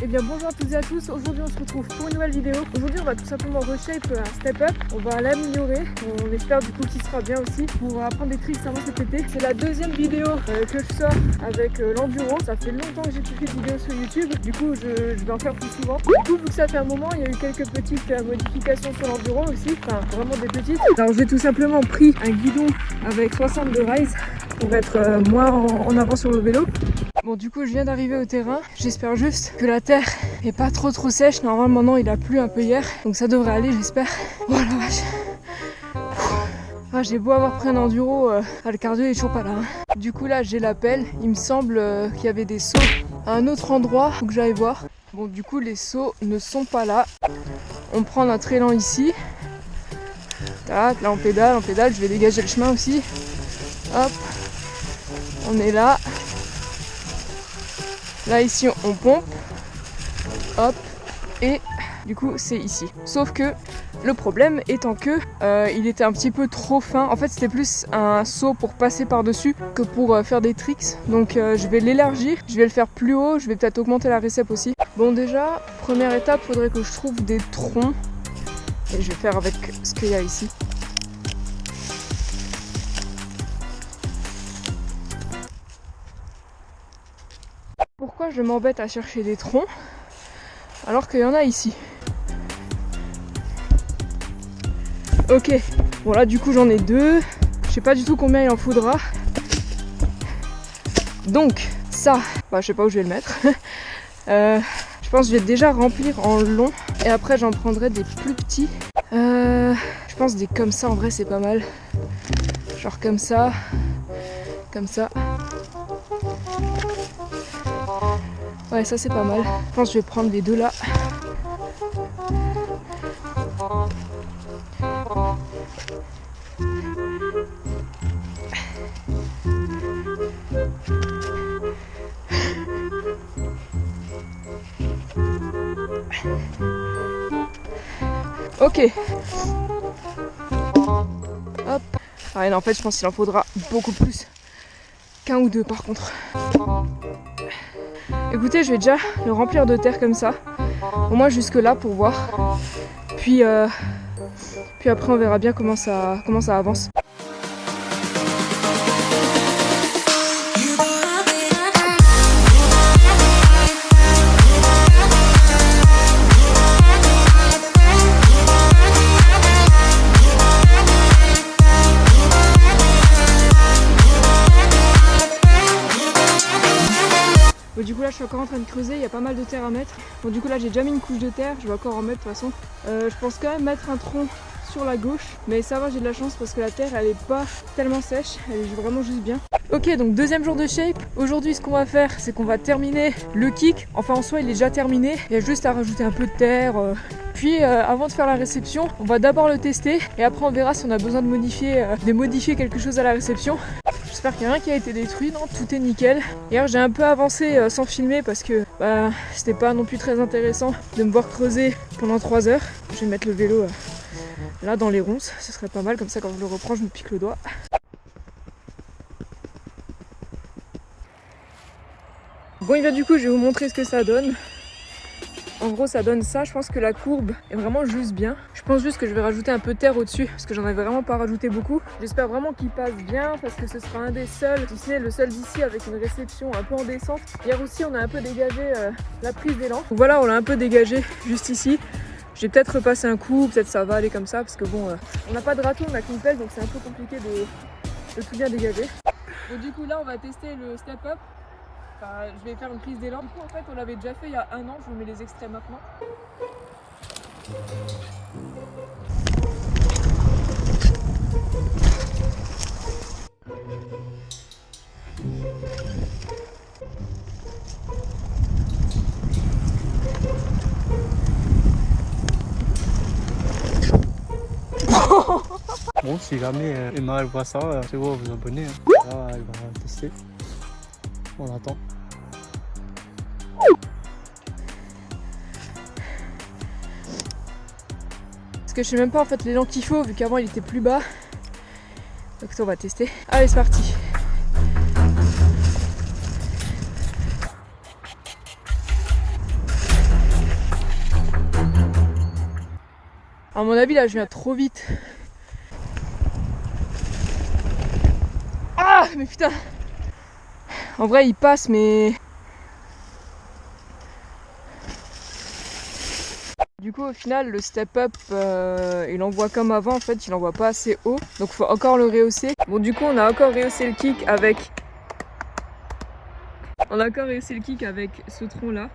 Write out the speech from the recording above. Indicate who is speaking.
Speaker 1: Eh bien bonjour à toutes et à tous, aujourd'hui on se retrouve pour une nouvelle vidéo. Aujourd'hui on va tout simplement reshape un step up, on va l'améliorer, on espère du coup qu'il sera bien aussi. On va apprendre des tricks avant cet été. C'est la deuxième vidéo que je sors avec l'enduro. Ça fait longtemps que j'ai plus fait de vidéos sur YouTube, du coup je vais en faire plus souvent. Du coup vu que ça fait un moment, il y a eu quelques petites modifications sur l'enduro aussi, enfin vraiment des petites. Alors j'ai tout simplement pris un guidon avec 62 rise pour être moins en avant sur le vélo. Bon du coup je viens d'arriver au terrain, j'espère juste que la terre est pas trop sèche. Normalement non, il a plu un peu hier, donc ça devrait aller j'espère. Oh la vache. Ah, j'ai beau avoir pris un enduro, le cardio est toujours pas là. Du coup là j'ai l'appel, il me semble qu'il y avait des sauts à un autre endroit, faut que j'aille voir. Bon du coup les sauts ne sont pas là. On prend notre élan ici. Tac, là on pédale, je vais dégager le chemin aussi. Hop, on est là. Là ici on pompe, hop, et du coup c'est ici. Sauf que le problème étant que il était un petit peu trop fin. En fait c'était plus un saut pour passer par dessus que pour faire des tricks. Donc je vais l'élargir, je vais le faire plus haut, je vais peut-être augmenter la récep aussi. Bon déjà, première étape, faudrait que je trouve des troncs. Et je vais faire avec ce qu'il y a ici. Pourquoi je m'embête à chercher des troncs alors qu'il y en a ici? Ok, bon là du coup j'en ai deux. Je sais pas du tout combien il en faudra. Donc ça, je sais pas où je vais le mettre. Je pense que je vais déjà remplir en long et après j'en prendrai des plus petits. Je pense des comme ça en vrai c'est pas mal. Genre comme ça, comme ça. Ouais, ça c'est pas mal. Je pense que je vais prendre les deux là. Ok. Hop. Ah non, en fait je pense qu'il en faudra beaucoup plus qu'un ou deux par contre. Écoutez, je vais déjà le remplir de terre comme ça, au moins jusque là pour voir. Puis après on verra bien comment ça avance. Du coup là je suis encore en train de creuser, il y a pas mal de terre à mettre. Bon du coup là j'ai déjà mis une couche de terre, je vais encore en mettre de toute façon. Je pense quand même mettre un tronc sur la gauche, mais ça va, j'ai de la chance parce que la terre elle est pas tellement sèche, elle est vraiment juste bien. Ok, donc deuxième jour de shape. Aujourd'hui ce qu'on va faire c'est qu'on va terminer le kick. Enfin en soi il est déjà terminé, il y a juste à rajouter un peu de terre. Puis avant de faire la réception, on va d'abord le tester et après on verra si on a besoin de modifier quelque chose à la réception. J'espère qu'il n'y a rien qui a été détruit, non, tout est nickel. Hier j'ai un peu avancé sans filmer parce que c'était pas non plus très intéressant de me voir creuser pendant 3 heures. Je vais mettre le vélo là dans les ronces, ce serait pas mal, comme ça quand je le reprends je me pique le doigt. Bon et bien du coup je vais vous montrer ce que ça donne. En gros ça donne ça, je pense que la courbe est vraiment juste bien. Je pense juste que je vais rajouter un peu de terre au-dessus parce que j'en avais vraiment pas rajouté beaucoup. J'espère vraiment qu'il passe bien parce que ce sera un des seuls, si ce n'est le seul d'ici avec une réception un peu en descente. Hier aussi on a un peu dégagé la prise d'élan. Donc voilà, on l'a un peu dégagé juste ici. J'ai peut-être repassé un coup, peut-être ça va aller comme ça parce que bon, on n'a pas de râteau, on a qu'une pelle donc c'est un peu compliqué de tout bien dégager. Donc du coup là on va tester le step up. Enfin, je vais faire une prise d'élan. Du coup en fait on l'avait déjà fait il y a 1 an, je vous mets les extraits maintenant.
Speaker 2: Bon, si jamais Emma elle voit ça, c'est bon, vous abonnez. Là, elle va tester. On attend.
Speaker 1: Parce que je sais même pas en fait l'élan qu'il faut vu qu'avant il était plus bas. Donc ça on va tester. Allez c'est parti. À mon avis là je viens trop vite. Ah mais putain. En vrai il passe mais... Du coup au final le step up il envoie comme avant en fait, il envoie pas assez haut. Donc faut encore le rehausser. Bon du coup on a encore rehaussé le kick avec... On a encore rehaussé le kick avec ce tronc là.